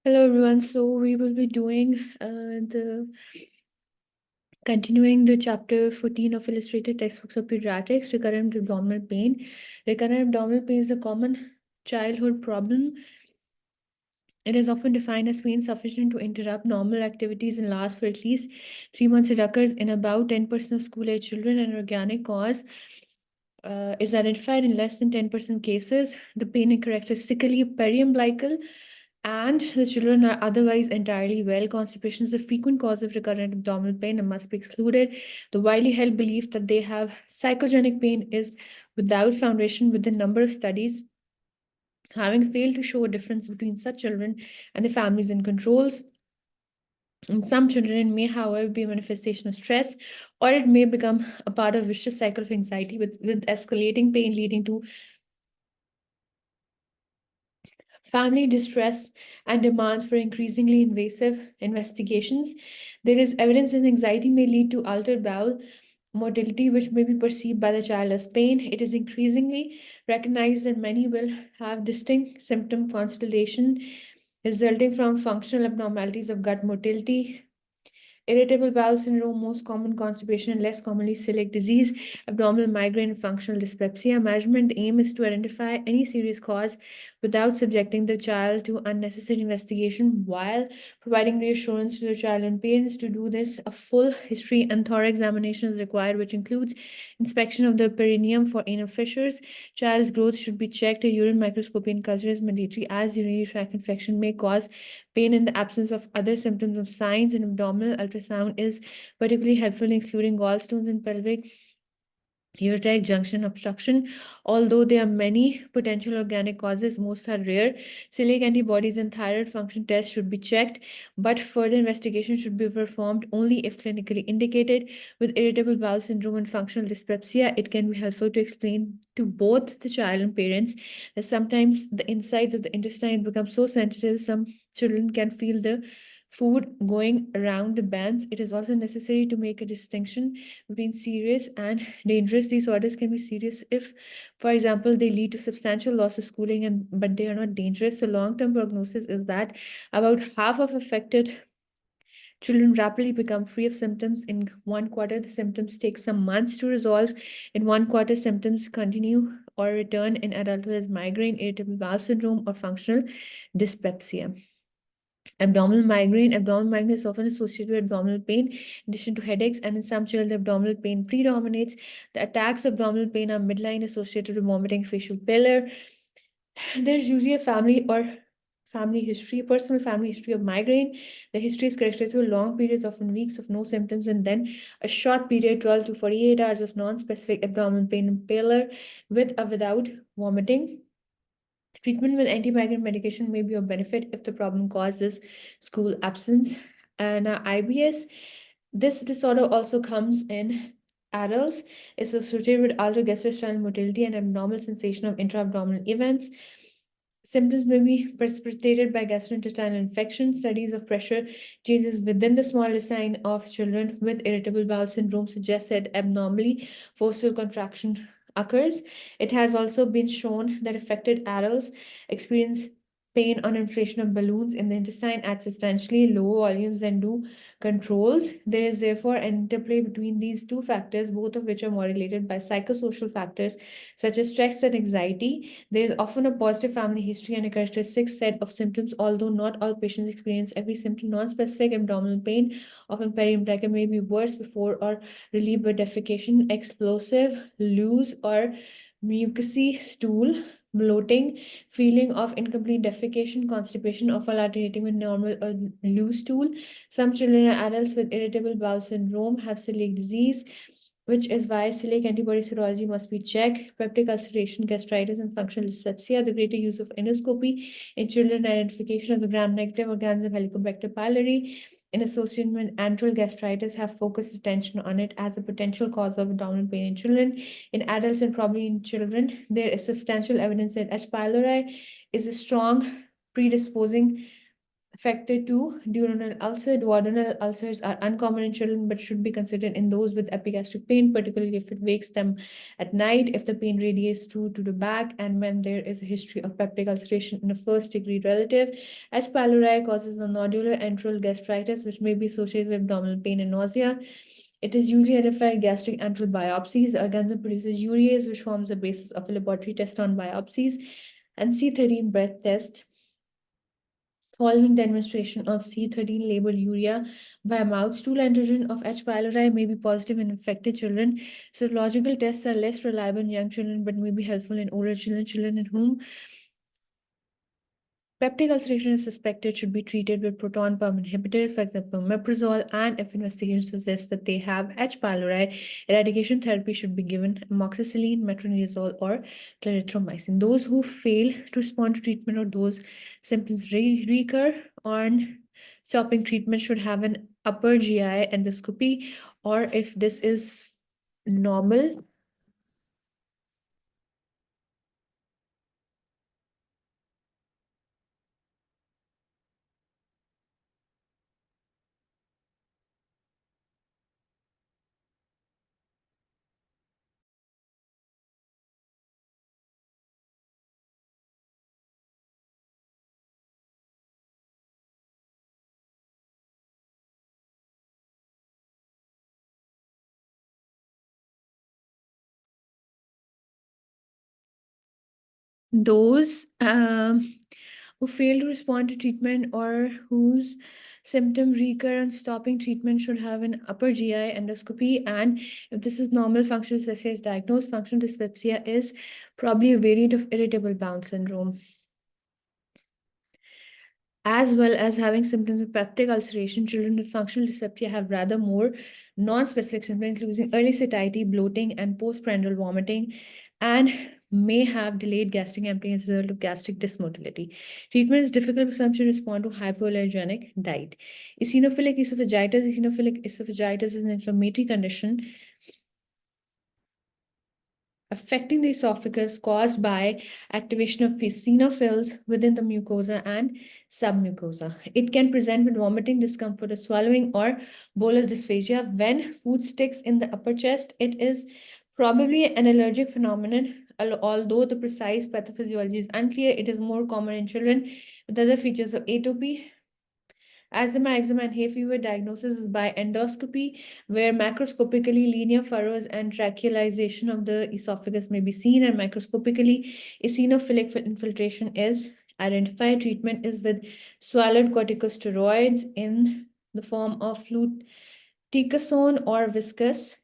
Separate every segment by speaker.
Speaker 1: Hello everyone. So we will be doing continuing the chapter 14 of illustrated textbooks of pediatrics, recurrent abdominal pain. Recurrent abdominal pain is a common childhood problem. It is often defined as pain sufficient to interrupt normal activities and last for at least 3 months. It occurs in about 10% of school-age children, and organic cause is identified in less than 10% cases. The pain is characteristically periumbilical, and the children are otherwise entirely well. Constipation is a frequent cause of recurrent abdominal pain and must be excluded. The widely held belief that they have psychogenic pain is without foundation, with a number of studies having failed to show a difference between such children and the families and controls. In some children, it may, however, be a manifestation of stress, or it may become a part of a vicious cycle of anxiety with escalating pain leading to family distress and demands for increasingly invasive investigations. There is evidence that anxiety may lead to altered bowel motility, which may be perceived by the child as pain. It is increasingly recognized that many will have distinct symptom constellation resulting from functional abnormalities of gut motility, irritable bowel syndrome, most common constipation, and less commonly celiac disease, abdominal migraine, and functional dyspepsia. Measurement aim is to identify any serious cause without subjecting the child to unnecessary investigation while providing reassurance to the child and parents. To do this, a full history and thorough examination is required, which includes inspection of the perineum for anal fissures. Child's growth should be checked. A urine microscopy and culture is mandatory, as urinary tract infection may cause pain in the absence of other symptoms of signs. And abdominal ultrasound is particularly helpful in excluding gallstones and pelvic ureteric junction obstruction. Although there are many potential organic causes, most are rare. Celiac antibodies and thyroid function tests should be checked, but further investigation should be performed only if clinically indicated. With irritable bowel syndrome and functional dyspepsia, it can be helpful to explain to both the child and parents that sometimes the insides of the intestine become so sensitive some children can feel the food going around the bands. It is also necessary to make a distinction between serious and dangerous. Disorders can be serious if, for example, they lead to substantial loss of schooling, but they are not dangerous. The long-term prognosis is that about half of affected children rapidly become free of symptoms in 1 quarter. The symptoms take some months to resolve. In 1 quarter, symptoms continue or return in adulthood as migraine, irritable bowel syndrome, or functional dyspepsia. Abdominal migraine is often associated with abdominal pain in addition to headaches, and in some children, the abdominal pain predominates. The attacks of abdominal pain are midline associated with vomiting, facial pallor. There's usually a personal family history of migraine. The history is characterized by long periods, often weeks, of no symptoms, and then a short period, 12 to 48 hours, of non-specific abdominal pain and pallor with or without vomiting. Treatment with anti-migraine medication may be of benefit if the problem causes school absence. And IBS, this disorder also comes in adults. It's associated with altered gastrointestinal motility and abnormal sensation of intra-abdominal events. Symptoms may be precipitated by gastrointestinal infection. Studies of pressure changes within the small intestine of children with irritable bowel syndrome suggest that abnormally forceful contraction occurs. It has also been shown that affected adults experience pain on inflation of balloons in the intestine at substantially lower volumes than do controls. There is therefore an interplay between these two factors, both of which are modulated by psychosocial factors such as stress and anxiety. There is often a positive family history and a characteristic set of symptoms, although not all patients experience every symptom. Non-specific abdominal pain, often periumbilical, may be worse before or relieved by defecation. Explosive, loose, or mucousy stool, bloating, feeling of incomplete defecation, constipation, or alternating with normal or loose stool. Some children and adults with irritable bowel syndrome have celiac disease, which is why celiac antibody serology must be checked. Peptic ulceration, gastritis, and functional dyspepsia. The greater use of endoscopy in children, identification of the gram-negative organism Helicobacter pylori in association with antral gastritis have focused attention on it as a potential cause of abdominal pain in children. In adults and probably in children, there is substantial evidence that H. pylori is a strong predisposing Factor 2, duodenal ulcer. Duodenal ulcers are uncommon in children but should be considered in those with epigastric pain, particularly if it wakes them at night, if the pain radiates through to the back, and when there is a history of peptic ulceration in a first-degree relative. H. pylori causes a nodular enteral gastritis, which may be associated with abdominal pain and nausea. It is usually identified gastric enteral biopsies. The organism produces urease, which forms the basis of a laboratory test on biopsies, and C13 breath test. Following the administration of C13 labeled urea by mouth, stool antigen of H. pylori may be positive in infected children. Serological tests are less reliable in young children but may be helpful in older children, children in whom peptic ulceration is suspected should be treated with proton pump inhibitors, for example, meprazole, and if investigation suggests that they have H. pylori, eradication therapy should be given amoxicillin, metronidazole, or clarithromycin. Those who fail to respond to treatment or those symptoms recur on stopping treatment should have an upper GI endoscopy, or if this is normal, those who fail to respond to treatment or whose symptoms recur on stopping treatment should have an upper GI endoscopy. And if this is normal functional dyspepsia is diagnosed, functional dyspepsia is probably a variant of irritable bowel syndrome, as well as having symptoms of peptic ulceration. Children with functional dyspepsia have rather more non-specific symptoms, including early satiety, bloating, and postprandial vomiting, and may have delayed gastric emptying as a result of gastric dysmotility. Treatment is difficult because some children respond to hypoallergenic diet. Eosinophilic esophagitis. Eosinophilic esophagitis is an inflammatory condition affecting the esophagus caused by activation of eosinophils within the mucosa and submucosa. It can present with vomiting, discomfort, or swallowing, or bolus dysphagia. When food sticks in the upper chest, it is probably an allergic phenomenon. Although the precise pathophysiology is unclear, it is more common in children with other features of atopy, asthma, eczema, and hay fever. Diagnosis is by endoscopy, where macroscopically linear furrows and trachealization of the esophagus may be seen, and microscopically eosinophilic infiltration is identified. Treatment is with swallowed corticosteroids in the form of fluticasone or viscous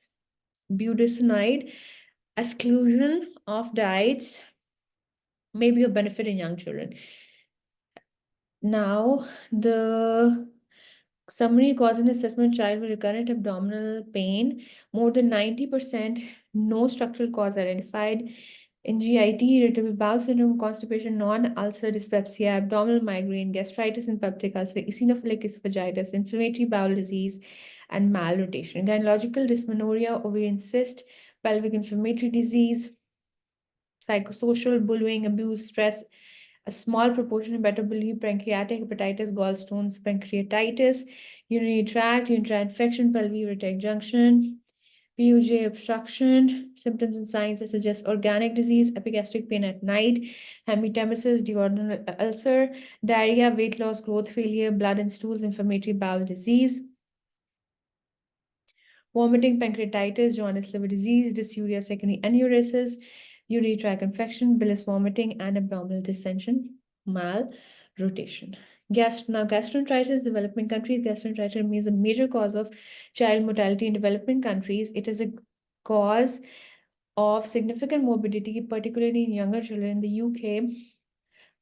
Speaker 1: budesonide. Exclusion of diets may be of benefit in young children. Now, the summary cause and assessment: child with recurrent abdominal pain, more than 90%, no structural cause identified. In GIT, irritable bowel syndrome, constipation, non-ulcer dyspepsia, abdominal migraine, gastritis and peptic ulcer, eosinophilic esophagitis, inflammatory bowel disease, and malrotation. Gynecological dysmenorrhea, ovarian cyst, pelvic inflammatory disease, psychosocial bullying, abuse, stress, a small proportion of metabolically pancreatic hepatitis, gallstones, pancreatitis, urinary tract infection, pelvic junction, PUJ obstruction, symptoms and signs that suggest organic disease, epigastric pain at night, hemitemesis, duodenal ulcer, diarrhea, weight loss, growth failure, blood and stools, inflammatory bowel disease, vomiting, pancreatitis, jaundice, liver disease, dysuria, secondary enuresis, urinary tract infection, bilious vomiting, and abdominal distension, malrotation. Now, gastroenteritis, developing countries. Gastroenteritis remains a major cause of child mortality in developing countries. It is a cause of significant morbidity, particularly in younger children. In the UK,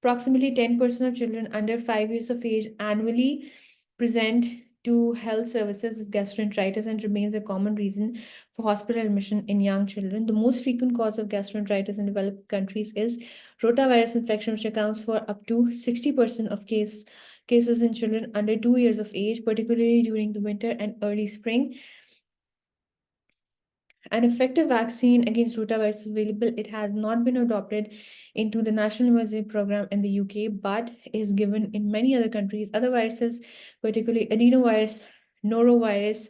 Speaker 1: approximately 10% of children under 5 years of age annually present to health services with gastroenteritis and remains a common reason for hospital admission in young children. The most frequent cause of gastroenteritis in developed countries is rotavirus infection, which accounts for up to 60% of cases in children under 2 years of age, particularly during the winter and early spring. An effective vaccine against rotavirus is available. It has not been adopted into the National Immunization Program in the UK, but is given in many other countries. Other viruses, particularly adenovirus, norovirus,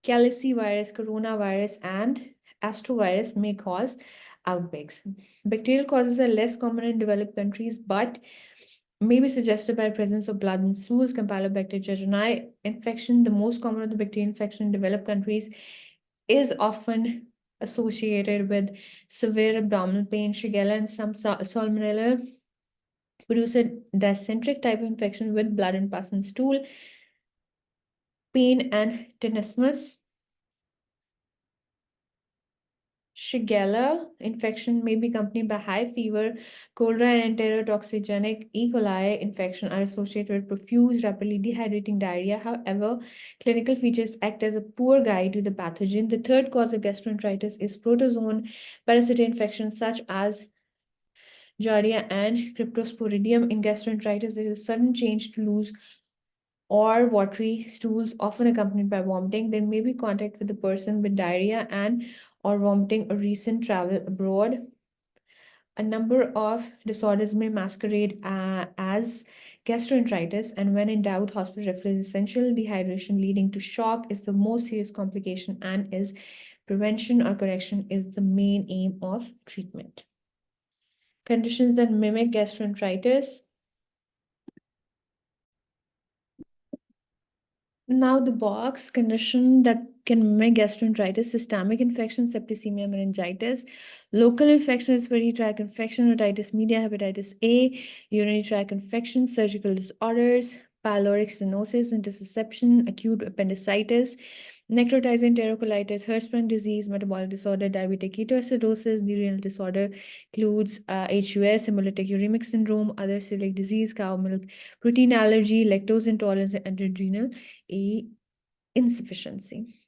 Speaker 1: calicivirus, coronavirus, and astrovirus, may cause outbreaks. Bacterial causes are less common in developed countries, but may be suggested by presence of blood in stools. Campylobacter jejuni infection, the most common of the bacterial infection in developed countries, is often associated with severe abdominal pain. Shigella and some salmonella produce a dysenteric type of infection with blood and pus in stool. Pain and tenesmus. Shigella infection may be accompanied by high fever. Cholera and enterotoxigenic E. coli infection are associated with profuse, rapidly dehydrating diarrhea. However, clinical features act as a poor guide to the pathogen. The third cause of gastroenteritis is protozoan parasitic infections such as Giardia and Cryptosporidium. In gastroenteritis, there is a sudden change to loose or watery stools, often accompanied by vomiting. There may be contact with the person with diarrhea and or vomiting or recent travel abroad. A number of disorders may masquerade as gastroenteritis, and when in doubt, hospital referral is essential. Dehydration leading to shock is the most serious complication, and is prevention or correction is the main aim of treatment. Conditions that mimic gastroenteritis. Now, the box condition that can mimic gastroenteritis, systemic infection, septicemia, meningitis, local infection, respiratory tract infection, otitis media, hepatitis A, urinary tract infection, surgical disorders, pyloric stenosis, intussusception, acute appendicitis, necrotizing enterocolitis, Hirschsprung disease, metabolic disorder, diabetic ketoacidosis. The renal disorder includes HUS, hemolytic uremic syndrome, other celiac disease, cow milk protein allergy, lactose intolerance, and adrenal insufficiency.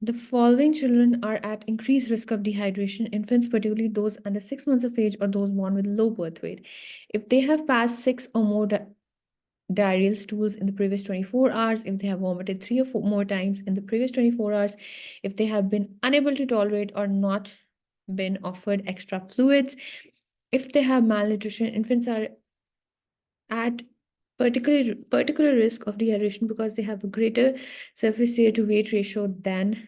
Speaker 1: The following children are at increased risk of dehydration: infants, particularly those under 6 months of age or those born with low birth weight. If they have passed 6 or more diarrheal stools in the previous 24 hours, if they have vomited 3 or 4 more times in the previous 24 hours, if they have been unable to tolerate or not been offered extra fluids, if they have malnutrition, infants are at particular risk of dehydration because they have a greater surface area to weight ratio than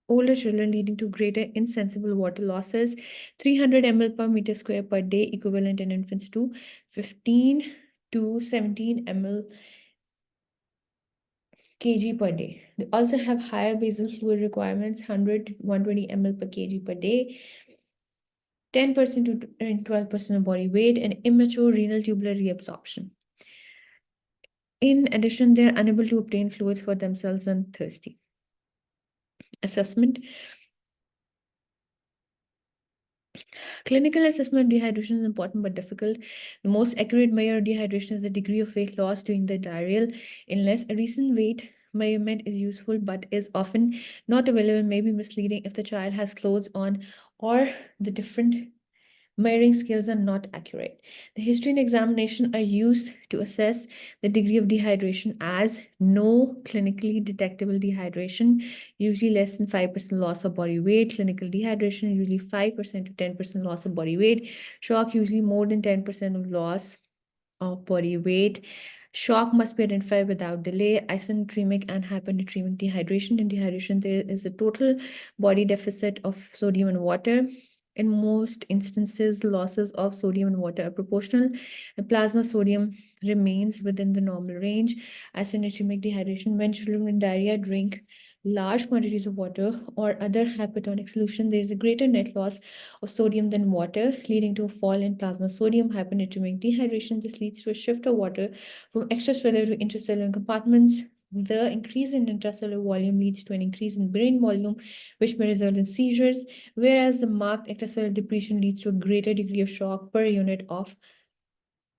Speaker 1: older children, leading to greater insensible water losses. 300 ml per meter square per day, equivalent in infants to 15 to 17 ml kg per day. They also have higher basal fluid requirements, 100 to 120 ml per kg per day, 10% to 12% of body weight, and immature renal tubular reabsorption. In addition, they're unable to obtain fluids for themselves and thirsty. Assessment. Clinical assessment of dehydration is important but difficult. The most accurate measure of dehydration is the degree of weight loss during the diarrheal illness. A recent weight measurement is useful but is often not available and may be misleading if the child has clothes on or the different measuring scales are not accurate. The history and examination are used to assess the degree of dehydration as no clinically detectable dehydration, usually less than 5% loss of body weight. Clinical dehydration, usually 5% to 10% loss of body weight. Shock, usually more than 10% of loss of body weight. Shock must be identified without delay. Isonatremic and hyponatremic dehydration. In dehydration, there is a total body deficit of sodium and water. In most instances, losses of sodium and water are proportional, and plasma sodium remains within the normal range. Isonatremic dehydration, when children with diarrhea drink large quantities of water or other hypertonic solution, there is a greater net loss of sodium than water, leading to a fall in plasma sodium. Hyponatremic dehydration, this leads to a shift of water from extracellular to intracellular compartments. The increase in intracellular volume leads to an increase in brain volume, which may result in seizures, whereas the marked extracellular depletion leads to a greater degree of shock per unit of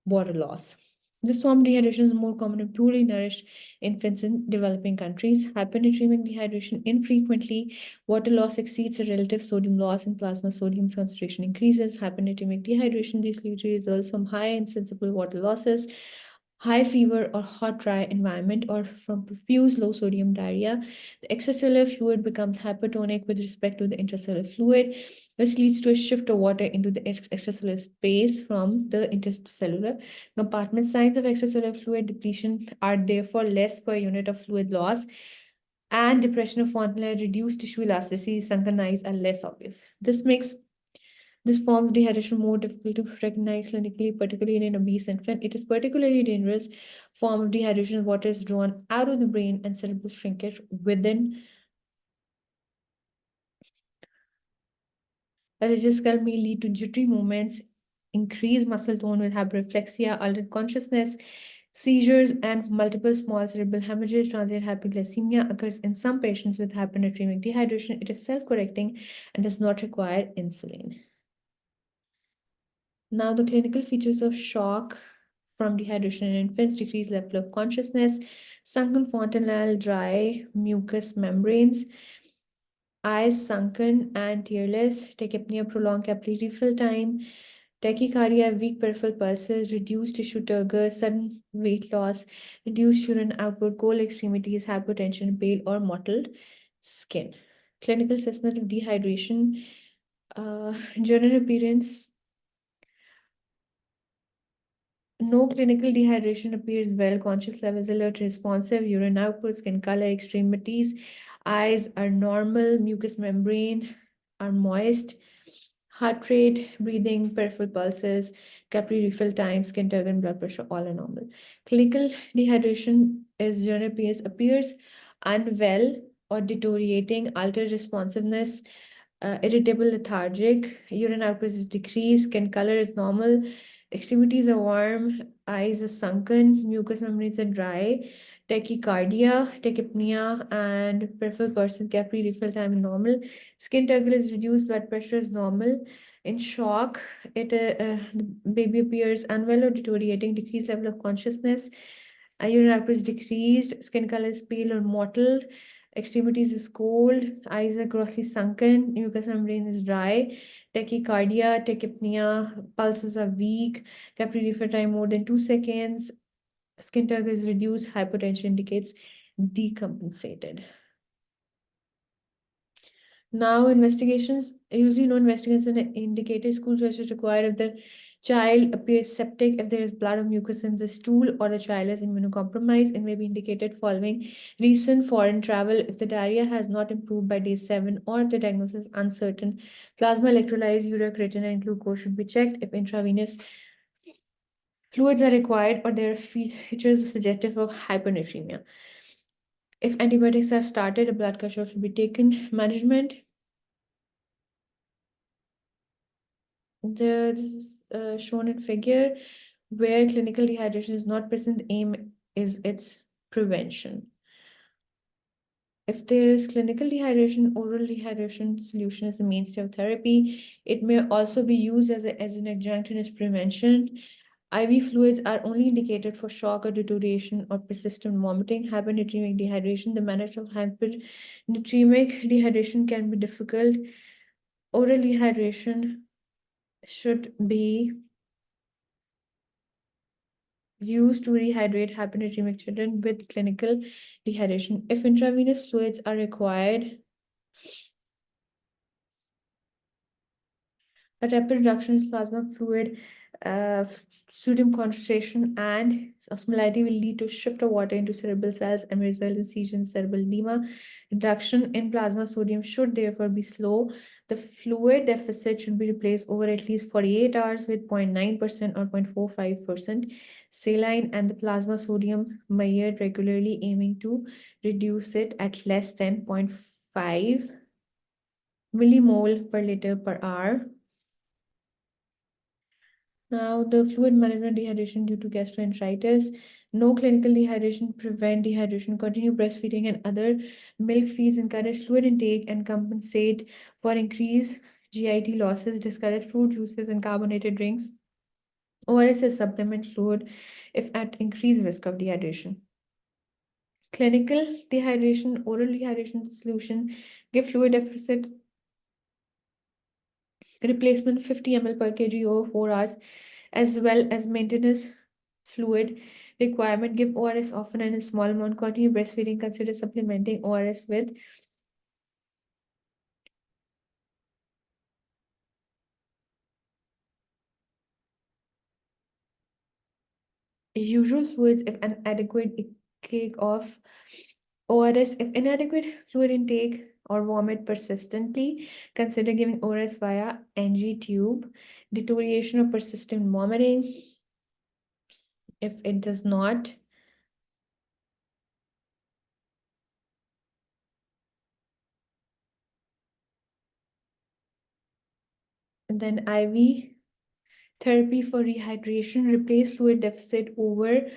Speaker 1: water loss. This form of dehydration is more common in poorly nourished infants in developing countries. Hyponatremic dehydration, infrequently water loss exceeds the relative sodium loss and plasma sodium concentration increases. Hyponatremic dehydration, this usually results from high insensible water losses. high fever or hot dry environment, or from profuse low sodium diarrhea, the extracellular fluid becomes hypertonic with respect to the intracellular fluid, which leads to a shift of water into the extracellular space from the intercellular compartment. Signs of extracellular fluid depletion are therefore less per unit of fluid loss, and depression of Fontenelle, reduced tissue elasticity, sunken eyes are less obvious. This makes this form of dehydration more difficult to recognize clinically, particularly in an obese infant. It is particularly dangerous form of dehydration. Water is drawn out of the brain and cerebral shrinkage within a rigid skull may lead to jittery movements, increased muscle tone with hyperreflexia, altered consciousness, seizures, and multiple small cerebral hemorrhages. Transient hypoglycemia occurs in some patients with hypernatremic dehydration. It is self-correcting and does not require insulin. Now, the clinical features of shock from dehydration in infants: decreased level of consciousness, sunken fontanelle, dry mucous membranes, eyes sunken and tearless, tachypnea, prolonged capillary refill time, tachycardia, weak peripheral pulses, reduced tissue turgor, sudden weight loss, reduced urine output, cold extremities, hypotension, pale or mottled skin. Clinical assessment of dehydration, general appearance. No clinical dehydration appears well. Conscious levels alert, responsive, urine output, skin color, extremities, eyes are normal, mucous membrane are moist, heart rate, breathing, peripheral pulses, capillary refill time, skin turgor, and blood pressure all are normal. Clinical dehydration is general appears unwell or deteriorating, altered responsiveness, irritable, lethargic, urine output is decreased, skin color is normal, extremities are warm, eyes are sunken, mucous membranes are dry, tachycardia, tachypnea, and peripheral person capillary refill time is normal, skin turgor is reduced, blood pressure is normal. In shock, the baby appears unwell or deteriorating, decreased level of consciousness, urine output is decreased, skin color is pale or mottled, extremities is cold, eyes are grossly sunken, mucous membrane is dry, tachycardia, tachypnea, pulses are weak, capillary refill time more than 2 seconds, skin turgor is reduced, hypotension indicates decompensated. Now, investigations, usually no investigations indicated school search is required if the child appears septic, if there is blood or mucus in the stool, or the child is immunocompromised. It may be indicated following recent foreign travel if the diarrhea has not improved by day 7 or if the diagnosis is uncertain. Plasma electrolytes, urea, creatinine, and glucose should be checked if intravenous fluids are required or there are features suggestive of hypernatremia. If antibiotics are started, a blood culture should be taken. Management. This is shown in figure where clinical dehydration is not present. Aim is its prevention. If there is clinical dehydration, oral dehydration solution is the mainstay of therapy. It may also be used as an adjunct in its prevention. IV fluids are only indicated for shock or deterioration or persistent vomiting. Hypernatremic dehydration, the management of hypernatremic dehydration can be difficult. Oral dehydration should be used to rehydrate hypernatremic children with clinical dehydration. If intravenous fluids are required, a rapid reduction in plasma fluid, sodium concentration, and osmolality will lead to shift of water into cerebral cells and result in seizure and cerebral edema. Reduction in plasma sodium should therefore be slow. The fluid deficit should be replaced over at least 48 hours with 0.9% or 0.45% saline, and the plasma sodium measured regularly, aiming to reduce it at less than 0.5 millimole per liter per hour. Now, the fluid management dehydration due to gastroenteritis. No clinical dehydration, prevent dehydration, continue breastfeeding and other milk feeds, encourage fluid intake and compensate for increased GIT losses, discourage fruit juices and carbonated drinks. ORS is supplement fluid if at increased risk of dehydration. Clinical dehydration, oral dehydration solution, give fluid deficit replacement 50 ml per kg over 4 hours, as well as maintenance fluid requirement. Give ORS often and in small amount. Continue breastfeeding. Consider supplementing ORS with usual fluids if inadequate intake of ORS. If inadequate fluid intake or vomit persistently, consider giving ORS via NG tube. Deterioration or persistent vomiting. If it does not, then IV therapy for rehydration. Replace fluid deficit over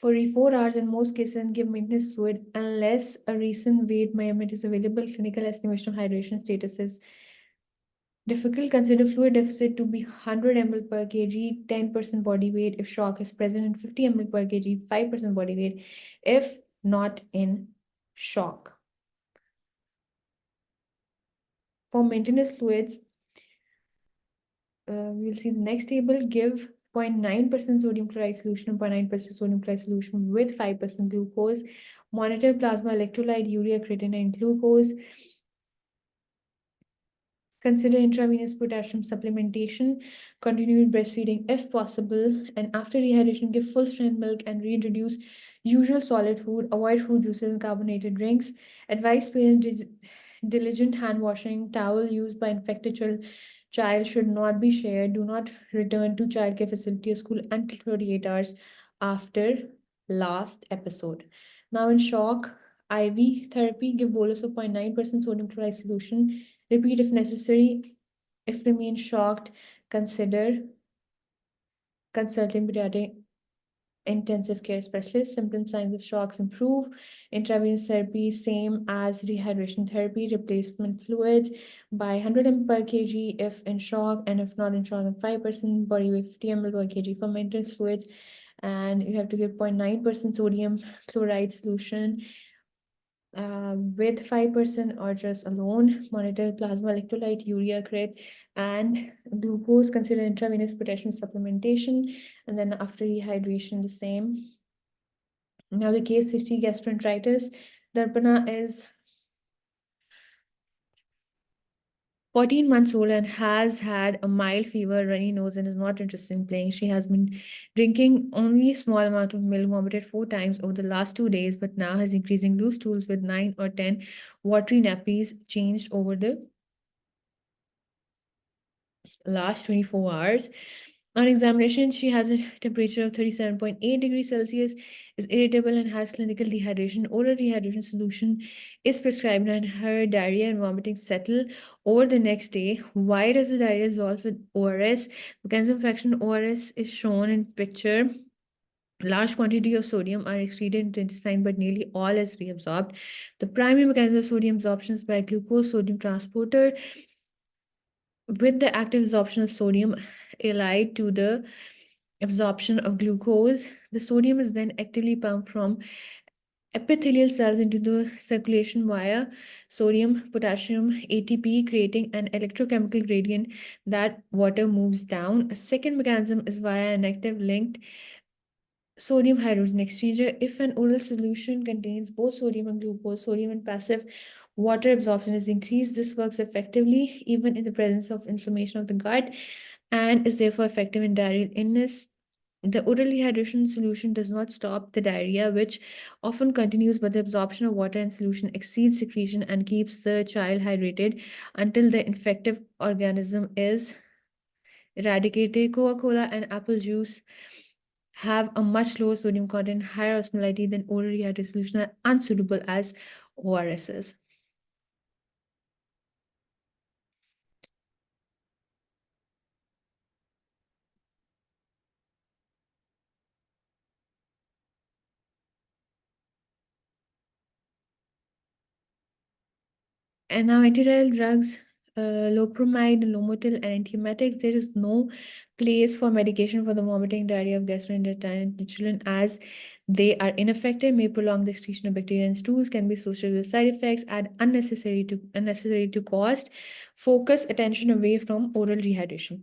Speaker 1: 44 hours in most cases and give maintenance fluid unless a recent weight measurement is available. Clinical estimation of hydration status is difficult. Consider fluid deficit to be 100 ml per kg, 10% body weight. If shock is present in 50 ml per kg, 5% body weight. If not in shock. For maintenance fluids, we'll see the next table. Give 0.9% sodium chloride solution and 0.9% sodium chloride solution with 5% glucose. Monitor plasma electrolyte, urea, creatinine, and glucose. Consider intravenous potassium supplementation. Continued breastfeeding if possible. And after rehydration, give full strength milk and reintroduce usual solid food. Avoid fruit juices and carbonated drinks. Advise parents diligent hand washing. Towel used by infected child should not be shared. Do not return to childcare facility or school until 38 hours after last episode. Now in shock, IV therapy, give bolus of 0.9% sodium chloride solution. Repeat if necessary. If remain shocked, consider consulting pediatric intensive care specialist. Symptom signs of shocks improve. Intravenous therapy, same as rehydration therapy. Replacement fluids by 100 ml per kg if in shock, and if not in shock, 5% body weight, 50 ml per kg for maintenance fluids. And you have to give 0.9% sodium chloride solution with 5% or just alone. Monitor plasma electrolyte, urea, creat, and glucose. Consider intravenous potassium supplementation. And then after rehydration, the same. Now the case history, gastroenteritis. Darpana is 14 months old and has had a mild fever, runny nose, and is not interested in playing. She has been drinking only a small amount of milk, vomited 4 times over the last 2 days, but now has increasing loose stools with 9 or 10 watery nappies changed over the last 24 hours. On examination, she has a temperature of 37.8 degrees Celsius, is irritable, and has clinical dehydration. Oral rehydration solution is prescribed, and her diarrhea and vomiting settle over the next day. Why does the diarrhea resolve with ORS? Mechanism of action ORS is shown in picture. Large quantity of sodium are excreted into intestine, but nearly all is reabsorbed. The primary mechanism of sodium absorption is by glucose sodium transporter, with the active absorption of sodium allied to the absorption of glucose. The sodium is then actively pumped from epithelial cells into the circulation via sodium potassium ATP, creating an electrochemical gradient that water moves down. A second mechanism is via an active linked sodium hydrogen exchanger. If an oral solution contains both sodium and glucose, sodium and passive water absorption is increased. This works effectively even in the presence of inflammation of the gut and is therefore effective in diarrheal illness. The oral rehydration solution does not stop the diarrhea, which often continues, but the absorption of water in solution exceeds secretion and keeps the child hydrated until the infective organism is eradicated. Coca-Cola and apple juice have a much lower sodium content, higher osmolality than oral rehydration solution, and unsuitable as ORSs. And now antidiarrheal drugs, loperamide, Lomotil, and antiemetics. There is no place for medication for the vomiting diarrhea of gastrointestinal children, as they are ineffective, may prolong the excretion of bacteria and stools, can be associated with side effects, add unnecessary to cost. Focus attention away from oral rehydration.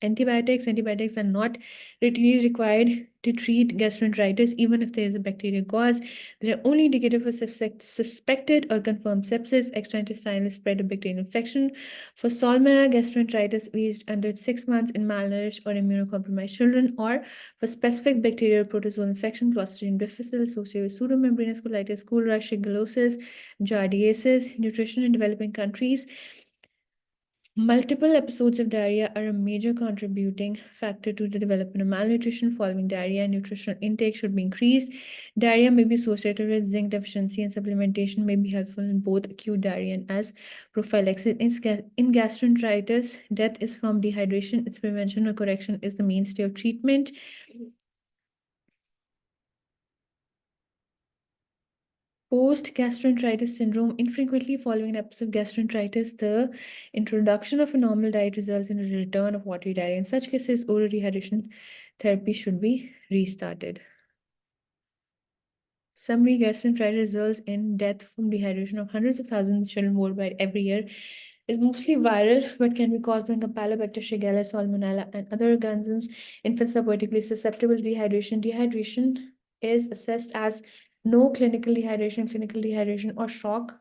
Speaker 1: antibiotics. Antibiotics are not routinely required to treat gastroenteritis, even if there is a bacterial cause. They are only indicative for suspected or confirmed sepsis, extraintestinal spread of bacterial infection. For Salmonella gastroenteritis aged under 6 months in malnourished or immunocompromised children, or for specific bacterial protozoal infection, Clostridium difficile associated with pseudomembranous colitis, cholera, shigellosis, giardiasis. Nutrition in developing countries. Multiple episodes of diarrhea are a major contributing factor to the development of malnutrition. Following diarrhea, nutritional intake should be increased. Diarrhea may be associated with zinc deficiency, and supplementation may be helpful in both acute diarrhea and as prophylaxis. In gastroenteritis, death is from dehydration. Its prevention or correction is the mainstay of treatment. Post-gastroenteritis syndrome. Infrequently following an episode of gastroenteritis, the introduction of a normal diet results in a return of watery diarrhea. In such cases, oral rehydration therapy should be restarted. Summary: gastroenteritis results in death from dehydration of hundreds of thousands of children worldwide every year. Is mostly viral, but can be caused by Campylobacter, Shigella, Salmonella, and other organisms. Infants are particularly susceptible to dehydration. Dehydration is assessed as no clinical dehydration, or shock,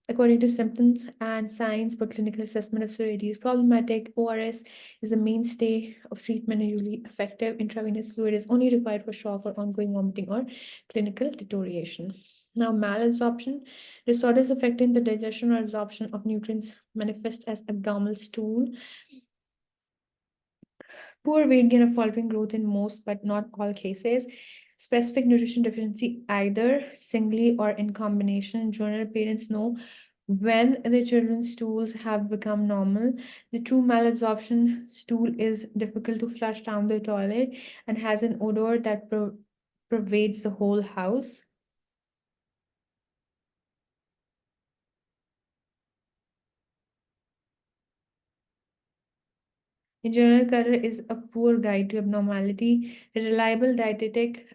Speaker 1: according to symptoms and signs, but clinical assessment of severity is problematic. ORS is the mainstay of treatment and usually effective. Intravenous fluid is only required for shock or ongoing vomiting or clinical deterioration. Now, malabsorption. Disorders affecting the digestion or absorption of nutrients manifest as abdominal stool, poor weight gain, or faltering growth in most but not all cases. Specific nutrition deficiency, either singly or in combination. In general, parents know when the children's stools have become normal. The true malabsorption stool is difficult to flush down the toilet and has an odor that pervades the whole house. In general, color is a poor guide to abnormality. A reliable dietetic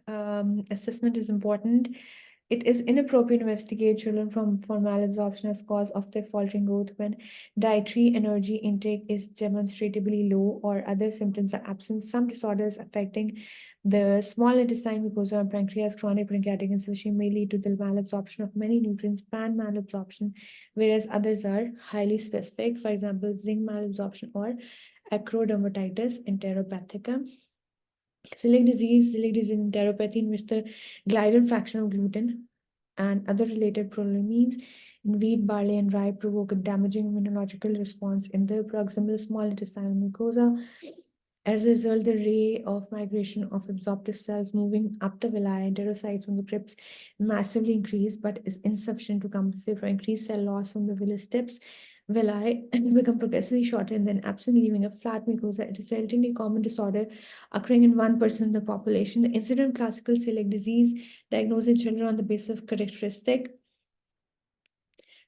Speaker 1: assessment is important. It is inappropriate to investigate children for malabsorption as cause of their faltering growth when dietary energy intake is demonstrably low or other symptoms are absent. Some disorders affecting the small intestine, mucosa, and pancreas, chronic pancreatic insufficiency may lead to the malabsorption of many nutrients, pan malabsorption, whereas others are highly specific. For example, zinc malabsorption or acrodermatitis enteropathica. Celiac disease enteropathy, in which the gliadin fraction of gluten and other related prolamines in wheat, barley, and rye provoke a damaging immunological response in the proximal small intestinal mucosa. As a result, the rate of migration of absorptive cells moving up the villi, enterocytes from the crypts, massively increase, but is insufficient to compensate for increased cell loss from the villus tips. Villi become progressively shorter and then absent, leaving a flat mucosa. It is a relatively common disorder occurring in 1% of the population. The incident of classical celiac disease diagnosed in children on the basis of characteristic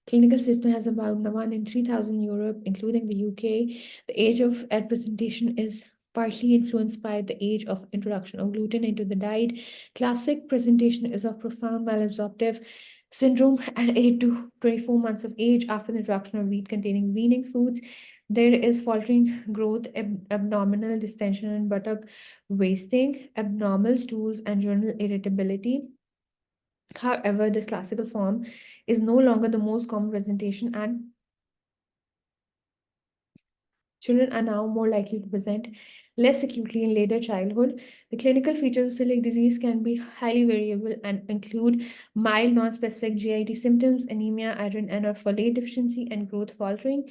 Speaker 1: clinical symptom has about 1 in 3,000 in Europe, including the UK. The age of at presentation is partly influenced by the age of introduction of gluten into the diet. Classic presentation is of profound malabsorptive syndrome at 8 to 24 months of age after the introduction of wheat-containing weaning foods. There is faltering growth, abdominal distension and buttock wasting, abnormal stools, and general irritability. However, this classical form is no longer the most common presentation, and children are now more likely to present less acutely in later childhood. The clinical features of celiac disease can be highly variable and include mild non-specific GIT symptoms, anemia, iron and or folate deficiency, and growth faltering.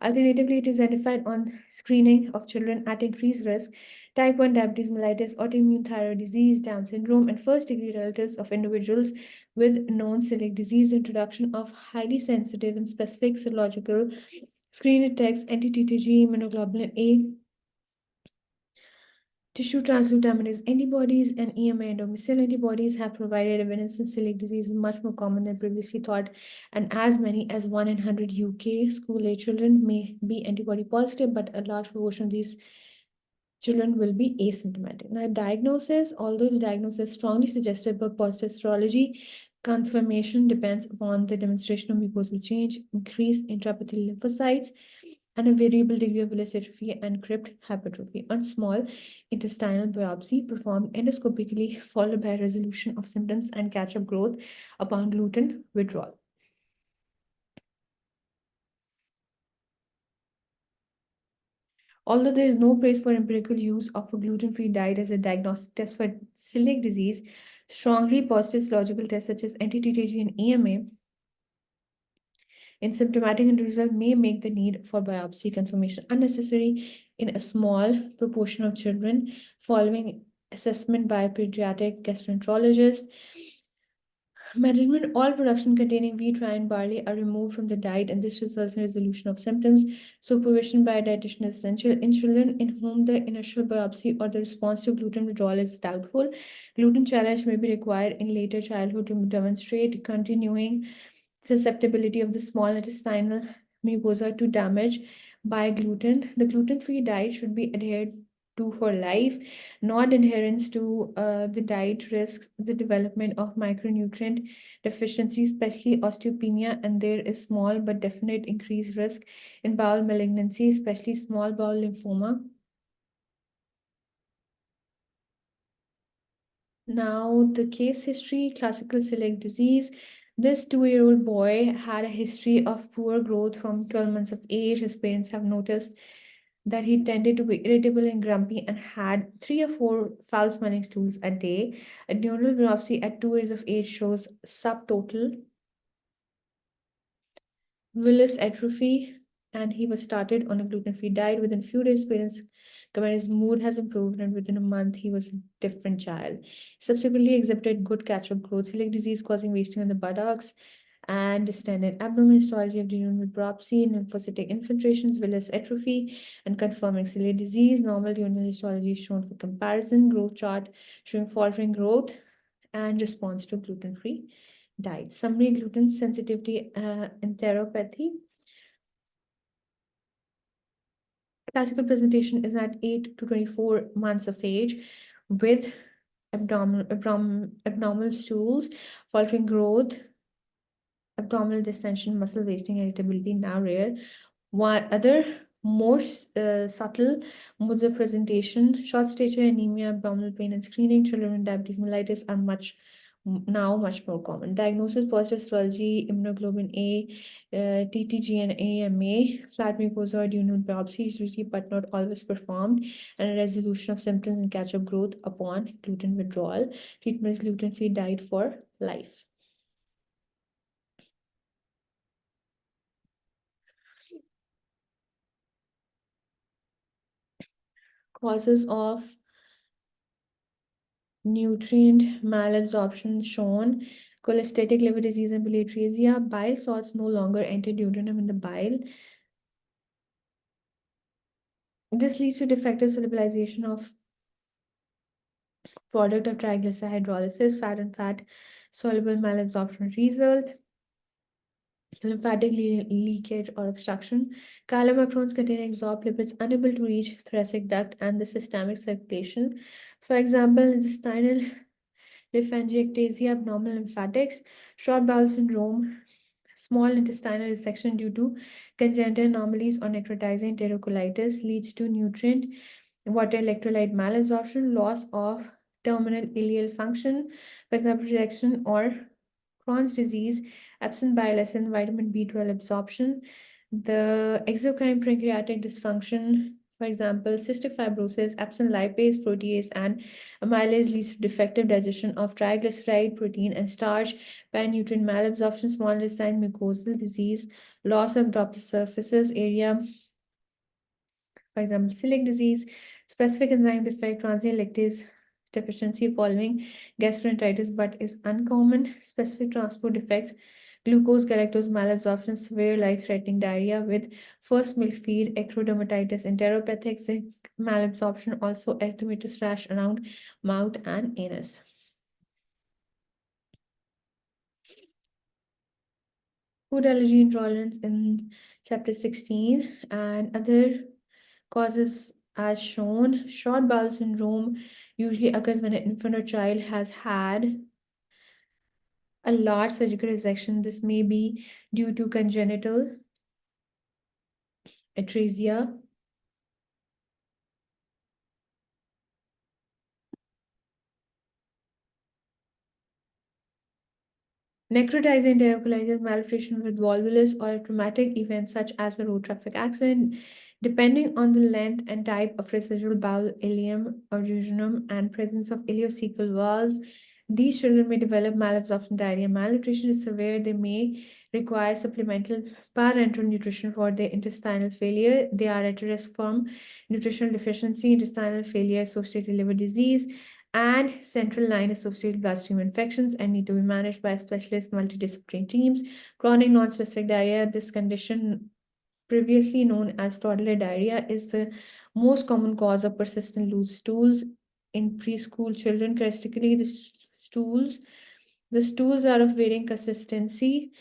Speaker 1: Alternatively, it is identified on screening of children at increased risk: type 1 diabetes mellitus, autoimmune thyroid disease, Down syndrome, and first-degree relatives of individuals with known celiac disease. Introduction of highly sensitive and specific serological screen detects anti-TTG, immunoglobulin A, tissue transglutaminase antibodies, and EMA endomysial antibodies have provided evidence that celiac disease is much more common than previously thought, and as many as 1 in 100 UK school-age children may be antibody positive, but a large proportion of these children will be asymptomatic. Now, diagnosis, although the diagnosis is strongly suggested by positive serology, confirmation depends upon the demonstration of mucosal change, increased intraepithelial lymphocytes, and a variable degree of villus atrophy and crypt hypertrophy. On small intestinal biopsy performed endoscopically, followed by resolution of symptoms and catch-up growth upon gluten withdrawal. Although there is no praise for empirical use of a gluten-free diet as a diagnostic test for celiac disease, strongly positive serological tests such as NTTG and EMA in symptomatic individuals may make the need for biopsy confirmation unnecessary in a small proportion of children following assessment by a pediatric gastroenterologist. Management: all production containing wheat, rye, and barley are removed from the diet, and this results in resolution of symptoms. Supervision by a dietitian is essential in children in whom the initial biopsy or the response to gluten withdrawal is doubtful. Gluten challenge may be required in later childhood to demonstrate continuing susceptibility of the small intestinal mucosa to damage by gluten. The gluten-free diet should be adhered to for life. Non-adherence to the diet risks the development of micronutrient deficiency, especially osteopenia, and there is small but definite increased risk in bowel malignancy, especially small bowel lymphoma. Now, the case history: classical celiac disease. This 2-year-old boy had a history of poor growth from 12 months of age. His parents have noticed that he tended to be irritable and grumpy and had 3 or 4 foul smelling stools a day. A neural biopsy at 2 years of age shows subtotal villus atrophy, and he was started on a gluten-free diet. Within few days, parents comment his mood has improved, and within a month, he was a different child. Subsequently exhibited good catch-up growth. Celiac disease causing wasting on the buttocks and distended abdomen, histology of renal biopsy, lymphocytic infiltrations, villus atrophy, and confirming celiac disease. Normal renal histology is shown for comparison. Growth chart showing faltering growth and response to gluten-free diet. Summary: gluten sensitivity enteropathy. Classical presentation is at 8 to 24 months of age with abnormal stools, faltering growth, abdominal distension, muscle wasting, irritability, now rare. While other more subtle modes of presentation, short stature, anemia, abdominal pain, and screening children with diabetes mellitus are much more common. Diagnosis: positive serology, immunoglobulin A, TTG and AMA, flat mucosa or duodenal biopsy is usually but not always performed, and a resolution of symptoms and catch-up growth upon gluten withdrawal. Treatment is gluten-free diet for life. Causes of nutrient malabsorption shown: cholestatic liver disease and bilharzia. Bile salts no longer enter duodenum in the bile. This leads to defective solubilization of product of triglyceride hydrolysis. Fat and fat soluble malabsorption result: lymphatic leakage or obstruction. Chylomicrons contain absorbed lipids unable to reach thoracic duct and the systemic circulation. For example, intestinal lymphangiectasia, abnormal lymphatics, short bowel syndrome, small intestinal resection due to congenital anomalies or necrotizing enterocolitis leads to nutrient water electrolyte malabsorption, loss of terminal ileal function, for example, rejection or Crohn's disease, absent bile acid, vitamin B12 absorption, the exocrine pancreatic dysfunction, for example, cystic fibrosis, absent lipase, protease, and amylase leads to defective digestion of triglyceride, protein, and starch, pan-nutrient malabsorption, small intestine mucosal disease, loss of droplet surfaces area, for example, celiac disease, specific enzyme defect, transient lactase deficiency following gastroenteritis but is uncommon, specific transport defects, glucose galactose malabsorption, severe life-threatening diarrhea with first milk feed, ectodermatitis, enteropathic zinc malabsorption, also erythematous rash around mouth and anus. Food allergy intolerance in chapter 16 and other causes as shown. Short bowel syndrome usually occurs when an infant or child has had a large surgical resection. This may be due to congenital atresia, necrotizing enterocolitis, malnutrition with volvulus, or a traumatic event such as a road traffic accident, depending on the length and type of residual bowel ileum or duodenum and presence of ileocecal valves. These children may develop malabsorption diarrhea. Malnutrition is severe. They may require supplemental parenteral nutrition for their intestinal failure. They are at risk from nutritional deficiency, intestinal failure, associated liver disease, and central line associated bloodstream infections and need to be managed by specialist multidisciplinary teams. Chronic non-specific diarrhea, this condition previously known as toddler diarrhea, is the most common cause of persistent loose stools in preschool children. Characteristically, stools the stools are of varying consistency,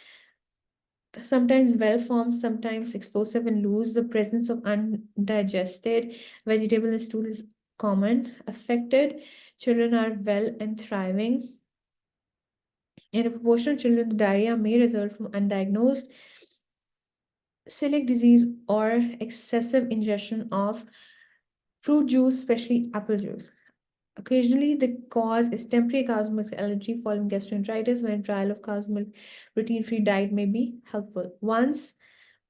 Speaker 1: sometimes well formed, sometimes explosive and loose. The presence of undigested vegetable in the stool is common. Affected children are well and thriving. In a proportion of children, the diarrhea may result from undiagnosed celiac disease or excessive ingestion of fruit juice, especially apple juice. Occasionally, the cause is temporary cow's milk allergy following gastroenteritis, when a trial of cow's milk protein-free diet may be helpful. Once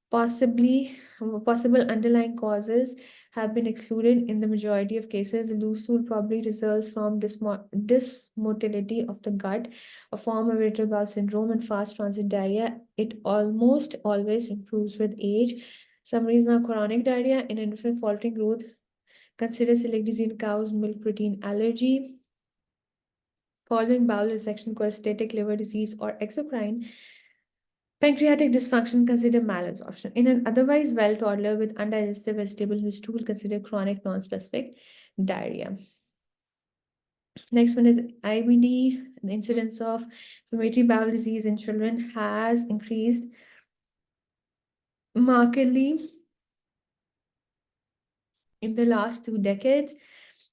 Speaker 1: possible underlying causes have been excluded in the majority of cases, the loose stool probably results from dysmotility of the gut, a form of irritable bowel syndrome, and fast transit diarrhea. It almost always improves with age. Some reason are chronic diarrhea in infant faltering growth. Consider celiac disease in cow's milk protein allergy. Following bowel resection, cholestatic liver disease, or exocrine pancreatic dysfunction, consider malabsorption. In an otherwise well toddler with undigested vegetable in the stool, consider chronic non-specific diarrhea. Next one is IBD. The incidence of inflammatory bowel disease in children has increased markedly in the last 2 decades.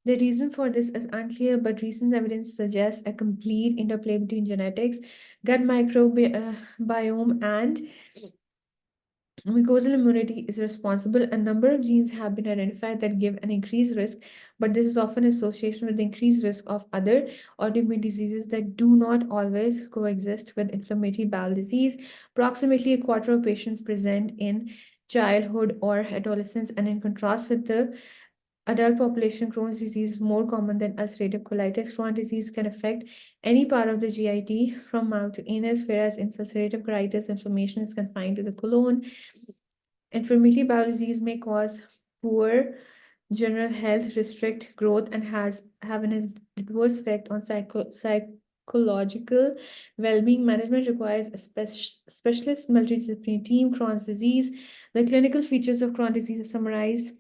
Speaker 1: The reason for this is unclear, but recent evidence suggests a complete interplay between genetics, gut microbiome, and mucosal immunity is responsible. A number of genes have been identified that give an increased risk, but this is often association with the increased risk of other autoimmune diseases that do not always coexist with inflammatory bowel disease. Approximately a quarter of patients present in childhood or adolescence, and in contrast with the adult population, Crohn's disease is more common than ulcerative colitis. Crohn's disease can affect any part of the GIT from mouth to anus, whereas in ulcerative colitis, inflammation is confined to the colon. Inflammatory bowel disease may cause poor general health, restrict growth, and have an adverse effect on psychological well-being. Management requires a specialist multidisciplinary team. Crohn's disease. The clinical features of Crohn's disease are summarized.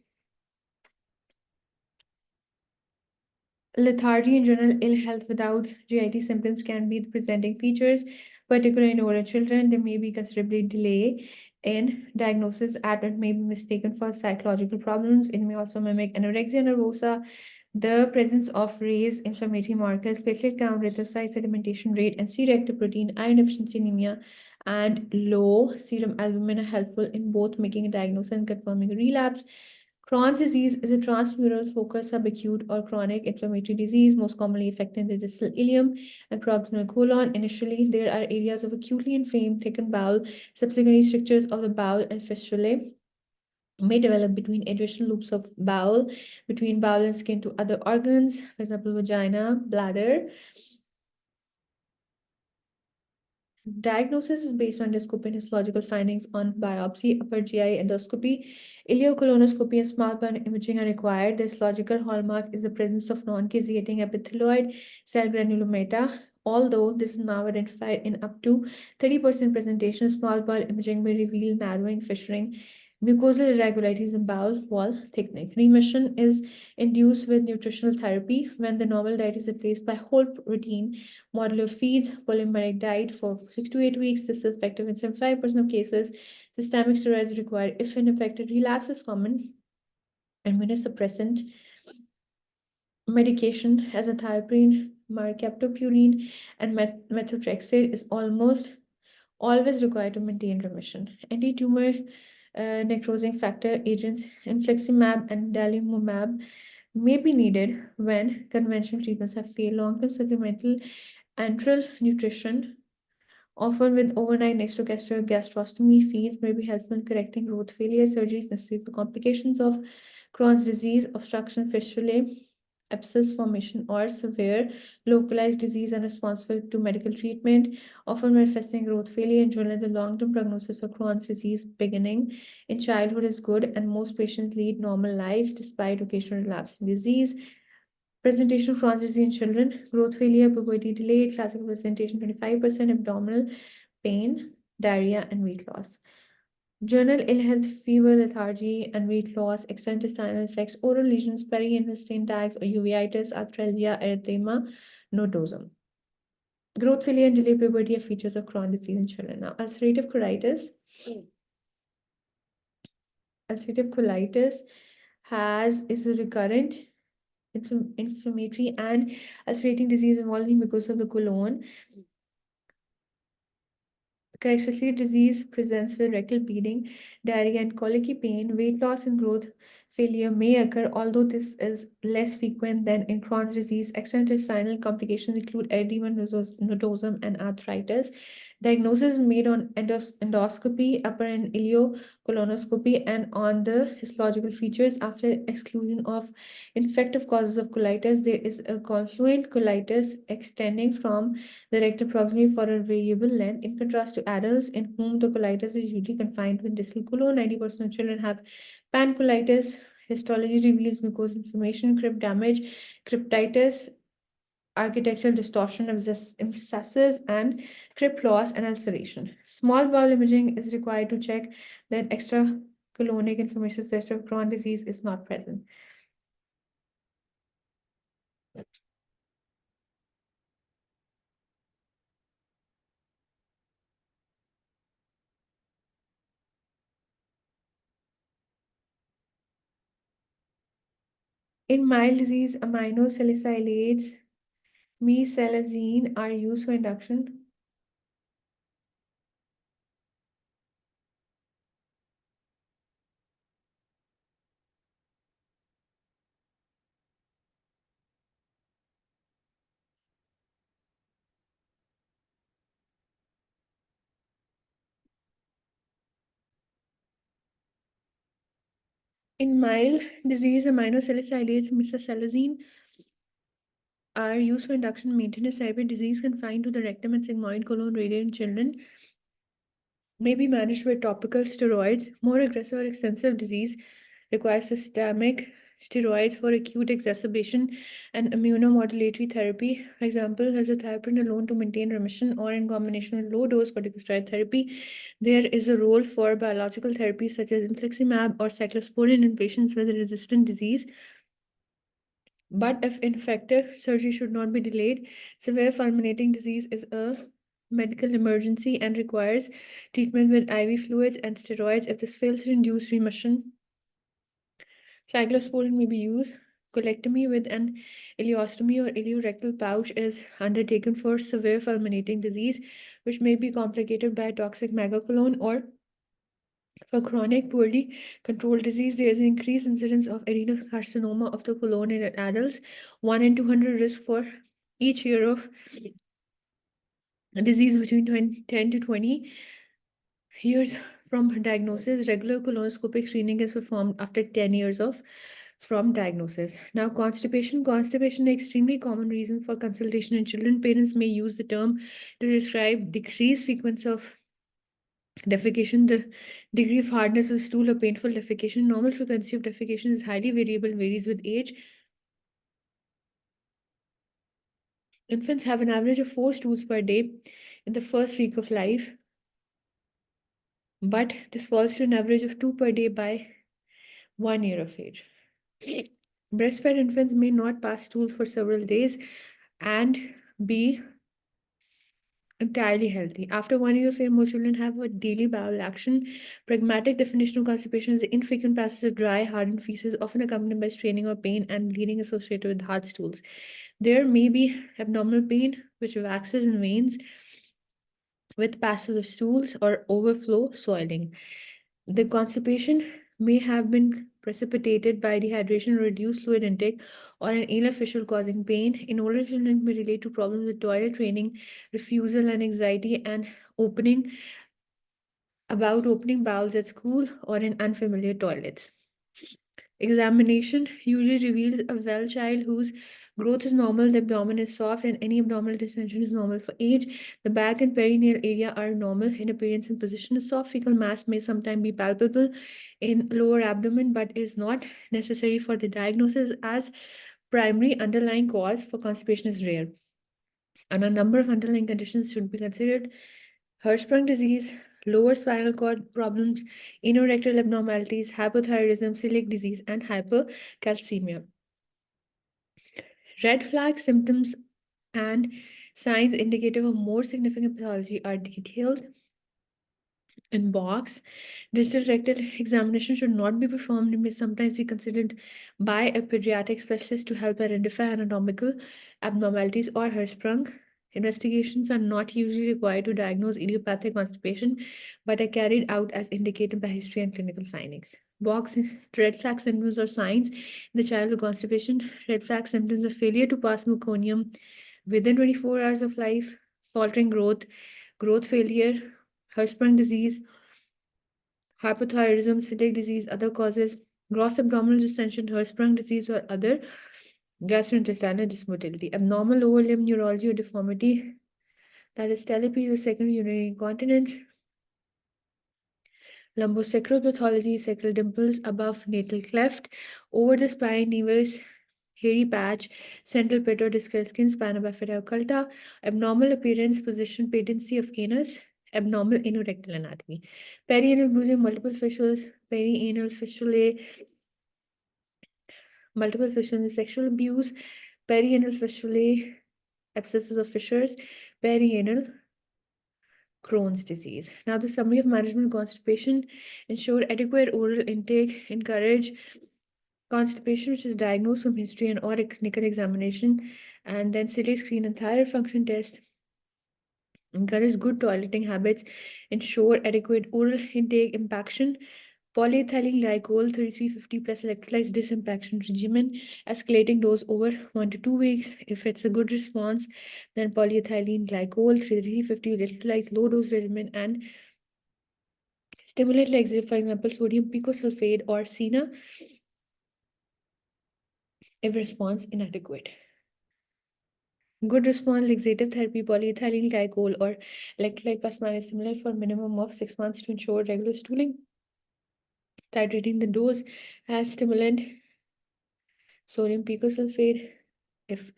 Speaker 1: Lethargy in general, ill health without GIT symptoms can be the presenting features, particularly in older children. There may be considerably delay in diagnosis. Adult may be mistaken for psychological problems. It may also mimic anorexia nervosa. The presence of raised inflammatory markers, platelet count, erythrocyte sedimentation rate, and C-reactive protein, iron deficiency anemia, and low serum albumin are helpful in both making a diagnosis and confirming a relapse. Crohn's disease is a transmural focal subacute or chronic inflammatory disease, most commonly affecting the distal ileum and proximal colon. Initially, there are areas of acutely inflamed, thickened bowel. Subsequently, strictures of the bowel and fistulae may develop between adjacent loops of bowel, between bowel and skin to other organs, for example, vagina, bladder. Diagnosis is based on endoscopy and histological findings on biopsy, upper GI endoscopy, ileocolonoscopy, and small bowel imaging are required. The histological hallmark is the presence of non-caseating epithelioid cell granulomata. Although this is now identified in up to 30% presentation, small bowel imaging may reveal narrowing, fissuring, mucosal irregularities, and bowel wall thickening. Remission is induced with nutritional therapy when the normal diet is replaced by whole protein modular feeds, polymeric diet for 6 to 8 weeks. This is effective in 75% of cases. Systemic steroids required if an infected relapse is common. Immunosuppressant medication as azathioprine, Mrcpch, and methotrexate is almost always required to maintain remission. Anti-tumor necrosing factor agents, infliximab and dalimumab, may be needed when conventional treatments have failed. Long-term supplemental enteral nutrition, often with overnight nasogastral gastrostomy feeds, may be helpful in correcting growth failure. Surgeries necessary for complications of Crohn's disease, obstruction, fistulae, abscess formation, or severe localized disease unresponsive to medical treatment, often manifesting growth failure. In general, the long-term prognosis for Crohn's disease beginning in childhood is good, and most patients lead normal lives despite occasional relapse in disease. Presentation of Crohn's disease in children, growth failure, puberty delayed, classical presentation 25%, abdominal pain, diarrhea, and weight loss. Journal ill health, fever, lethargy, and weight loss, extraintestinal effects, oral lesions, periintestine tags, or uveitis, arthralgia, erythema, nodosum. Growth failure and delayed puberty are features of Crohn's disease in children. Now, ulcerative colitis is a recurrent inflammatory and ulcerating disease involving mucosa of the colon. Characteristically, disease presents with rectal bleeding, diarrhea, and colicky pain. Weight loss and growth failure may occur, although this is less frequent than in Crohn's disease. Extraintestinal complications include erythema nodosum and arthritis. Diagnosis is made on endoscopy, upper and ileocolonoscopy, and on the histological features. After exclusion of infective causes of colitis, there is a confluent colitis extending from the rectum proximally for a variable length. In contrast to adults in whom the colitis is usually confined to the distal colon, 90% of children have pancolitis. Histology reveals mucosal inflammation, crypt damage, cryptitis, architectural distortion of abscesses, and crypt loss and ulceration. Small bowel imaging is required to check that extracolonic inflammation such as Crohn's disease is not present. In mild disease, aminosalicylates, mesalazine are used for induction. In mild disease, aminosalicylates, mesalazine are used for induction and maintenance therapy. Disease confined to the rectum and sigmoid colon radiate in children may be managed with topical steroids. More aggressive or extensive disease requires systemic steroids for acute exacerbation and immunomodulatory therapy. For example, azathioprine alone to maintain remission, or in combination with low-dose corticosteroid therapy. There is a role for biological therapies such as infliximab or cyclosporin in patients with resistant disease. But if infective, surgery should not be delayed. Severe fulminating disease is a medical emergency and requires treatment with IV fluids and steroids. If this fails to induce remission, cyclosporin may be used. Colectomy with an ileostomy or ileorectal pouch is undertaken for severe fulminating disease, which may be complicated by a toxic megacolon. Or for chronic, poorly controlled disease, there is an increased incidence of adenocarcinoma of the colon in adults, 1 in 200 risk for each year of disease between 10 to 20 years from diagnosis. Regular colonoscopic screening is performed after 10 years of from diagnosis. Now, constipation. Constipation is an extremely common reason for consultation in children. Parents may use the term to describe decreased frequency of defecation, the degree of hardness of stool, or painful defecation. Normal frequency of defecation is highly variable, varies with age. Infants have an average of 4 stools per day in the first week of life, but this falls to an average of 2 per day by 1 year of age. Breastfed infants may not pass stool for several days and be entirely healthy. After 1 year of age, most children have a daily bowel action. Pragmatic definition of constipation is the infrequent passage of dry, hardened feces, often accompanied by straining or pain and bleeding associated with hard stools. There may be abdominal pain, which waxes in veins with passage of stools or overflow soiling. The constipation may have been precipitated by dehydration or reduced fluid intake or an anal fissure causing pain. In older children, it may relate to problems with toilet training, refusal, and anxiety, and opening about opening bowels at school or in unfamiliar toilets. Examination usually reveals a well child whose growth is normal, the abdomen is soft, and any abdominal distension is normal for age. The back and perineal area are normal in appearance and position. A soft fecal mass may sometimes be palpable in lower abdomen, but is not necessary for the diagnosis, as primary underlying cause for constipation is rare. And a number of underlying conditions should be considered: Hirschsprung disease, lower spinal cord problems, anorectal abnormalities, hypothyroidism, celiac disease, and hypercalcemia. Red flag symptoms and signs indicative of more significant pathology are detailed in box. Digital rectal examination should not be performed and may sometimes be considered by a pediatric specialist to help identify anatomical abnormalities or Hirschsprung. Investigations are not usually required to diagnose idiopathic constipation, but are carried out as indicated by history and clinical findings. Box red flag symptoms or signs in the child with constipation. Red flag symptoms are failure to pass meconium within 24 hours of life, faltering growth, growth failure, Hirschsprung disease, hypothyroidism, celiac disease, other causes, gross abdominal distension, Hirschsprung disease, or other gastrointestinal dysmotility, abnormal lower limb neurology or deformity, that is talipes or secondary urinary incontinence, lumbosacral pathology, sacral dimples above natal cleft, over the spine, nevus, hairy patch, central pit or discal skin, spina bifida occulta, abnormal appearance, position, patency of anus, abnormal anorectal anatomy, perianal bruising, multiple fissures, perianal fistulae, multiple fissures, sexual abuse, perianal fistulae, abscesses of fissures, perianal Crohn's disease. Now, the summary of management constipation: ensure adequate oral intake, encourage constipation, which is diagnosed from history and or a clinical examination, and then celiac screen and thyroid function test. Encourage good toileting habits, ensure adequate oral intake, impaction, polyethylene glycol 3350 plus electrolytes disimpaction regimen, escalating dose over 1 to 2 weeks. If it's a good response, then polyethylene glycol 3350 electrolytes low dose regimen and stimulate laxative, for example, sodium picosulfate or SENA, if response inadequate. Good response, laxative therapy, polyethylene glycol or electrolyte plus minus similar for minimum of 6 months to ensure regular stooling. Titrating the dose as stimulant, sodium picosulfate. If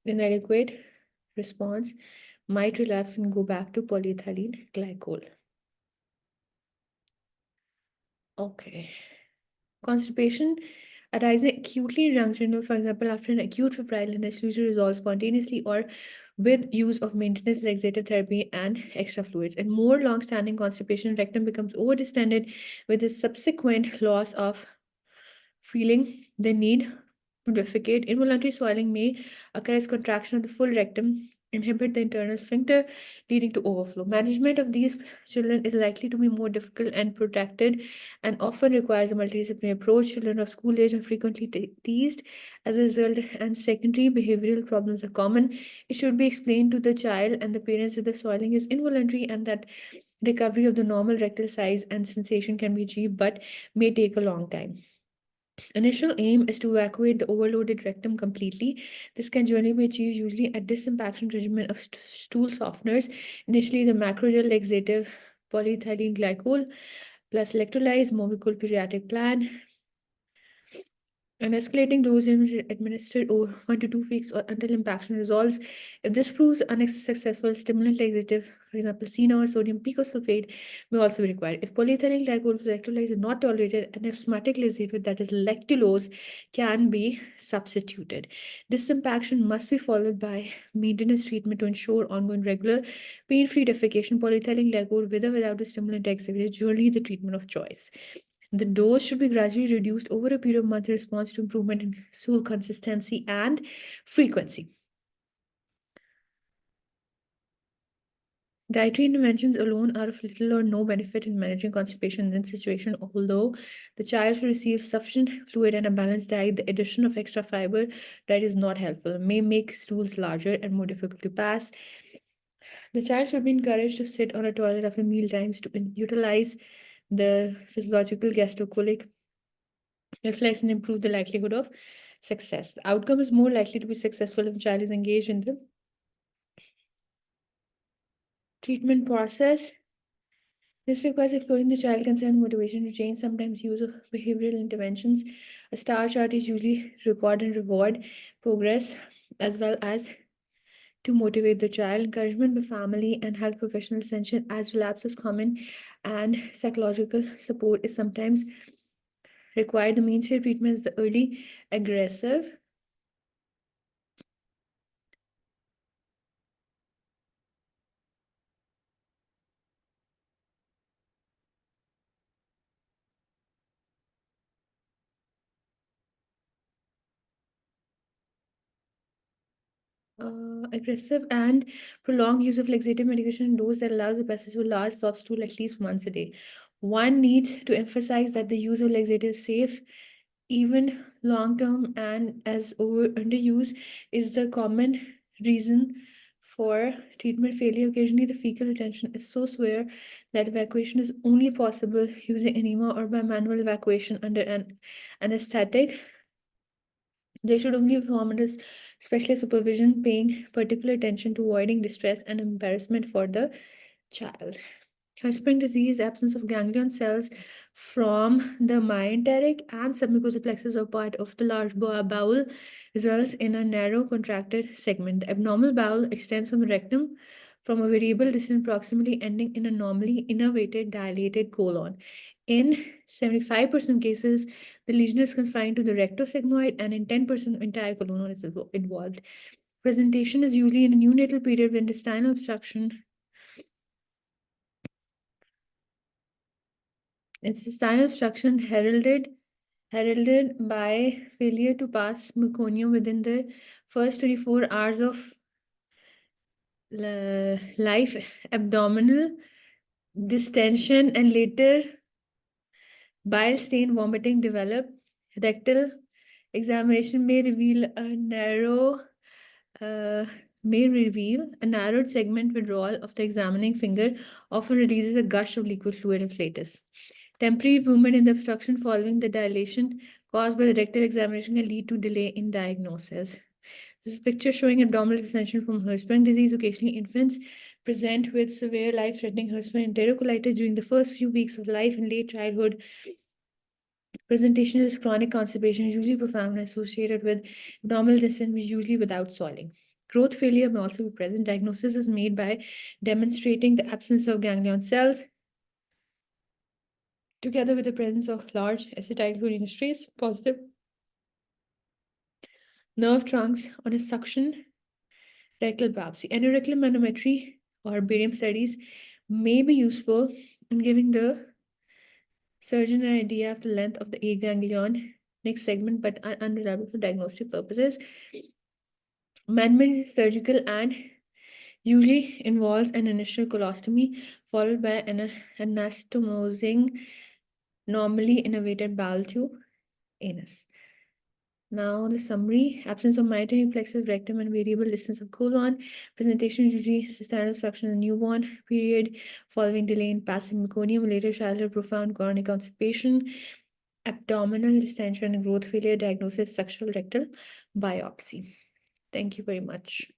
Speaker 1: inadequate response, might relapse and go back to polyethylene glycol. Okay. Constipation arising acutely in junction, for example, after an acute febrile illness, usually resolves spontaneously or with use of maintenance laxative therapy and extra fluids. And more long-standing constipation, rectum becomes overdistended with a subsequent loss of feeling the need to defecate. Involuntary swelling may occur as contraction of the full rectum, inhibit the internal sphincter, leading to overflow. Management of these children is likely to be more difficult and protracted and often requires a multidisciplinary approach. Children of school age are frequently teased as a result, and secondary behavioral problems are common. It should be explained to the child and the parents that the swelling is involuntary and that recovery of the normal rectal size and sensation can be achieved but may take a long time. Initial aim is to evacuate the overloaded rectum completely. This can generally be achieved usually a disimpaction regimen of stool softeners. Initially, the macrogel laxative polyethylene glycol plus electrolytes, Movicol pediatric plan, and escalating dose administered over 1 to 2 weeks or until impaction resolves. If this proves unsuccessful, stimulant laxative, for example, SENA or sodium picosulfate, may also be required. If polyethylene glycol with electrolytes is not tolerated, an osmotic laxative, that is lactulose, can be substituted. Disimpaction must be followed by maintenance treatment to ensure ongoing regular pain-free defecation. Polyethylene glycol with or without a stimulant activity is generally the treatment of choice. The dose should be gradually reduced over a period of months in response to improvement in stool consistency and frequency. Dietary interventions alone are of little or no benefit in managing constipation in this situation. Although the child should receive sufficient fluid and a balanced diet, the addition of extra fiber that is not helpful may make stools larger and more difficult to pass. The child should be encouraged to sit on a toilet after meal times to utilize the physiological gastrocolic reflex and improve the likelihood of success. The outcome is more likely to be successful if the child is engaged in the treatment process. This requires exploring the child consent and motivation to change, sometimes use of behavioral interventions. A star chart is usually record and reward progress as well as to motivate the child. Encouragement by family and health professionals essential as relapse is common and psychological support is sometimes required. The mainstay treatment is the early aggressive aggressive and prolonged use of laxative medication in dose that allows the passage of a large soft stool at least once a day. One needs to emphasize that the use of laxative is safe, even long term, and as underuse is the common reason for treatment failure. Occasionally, the fecal retention is so severe that evacuation is only possible using enema or by manual evacuation under an anesthetic. They should only perform under specialist supervision, paying particular attention to avoiding distress and embarrassment for the child. Hirschsprung disease, absence of ganglion cells from the myenteric and submucosal plexus or part of the large bowel results in a narrow contracted segment. The abnormal bowel extends from the rectum from a variable distance proximally ending in a normally innervated dilated colon. In 75% of cases, the lesion is confined to the rectosigmoid, and in 10% entire colon is involved. Presentation is usually in a neonatal period with intestinal obstruction. Intestinal obstruction heralded by failure to pass meconium within the first 24 hours of life, abdominal distension, and later bile stain vomiting develop. Rectal examination uh, may reveal a narrowed segment withdrawal of the examining finger, often releases a gush of liquid fluid and flatus. Temporary improvement in the obstruction following the dilation caused by the rectal examination can lead to delay in diagnosis. This is a picture showing abdominal distension from Hirschsprung disease. Occasionally, infants present with severe life-threatening Hirschsprung enterocolitis during the first few weeks of life in late childhood. Presentation is chronic constipation, usually profound and associated with abdominal distension, usually without swelling. Growth failure may also be present. Diagnosis is made by demonstrating the absence of ganglion cells, together with the presence of large acetylcholinesterase positive nerve trunks on a suction rectal biopsy. Aneurysmal manometry or barium studies may be useful in giving the surgeon an idea of the length of the aganglion next segment, but are unreliable for diagnostic purposes. Management is surgical and usually involves an initial colostomy followed by an anastomosing, normally innervated bowel to anus. Now the summary: absence of myotomy plexus rectum and variable distance of colon. Presentation usually standard suction in the newborn period, following delay in passing meconium, later childhood profound chronic constipation, abdominal distension and growth failure. Diagnosis: sexual rectal biopsy. Thank you very much.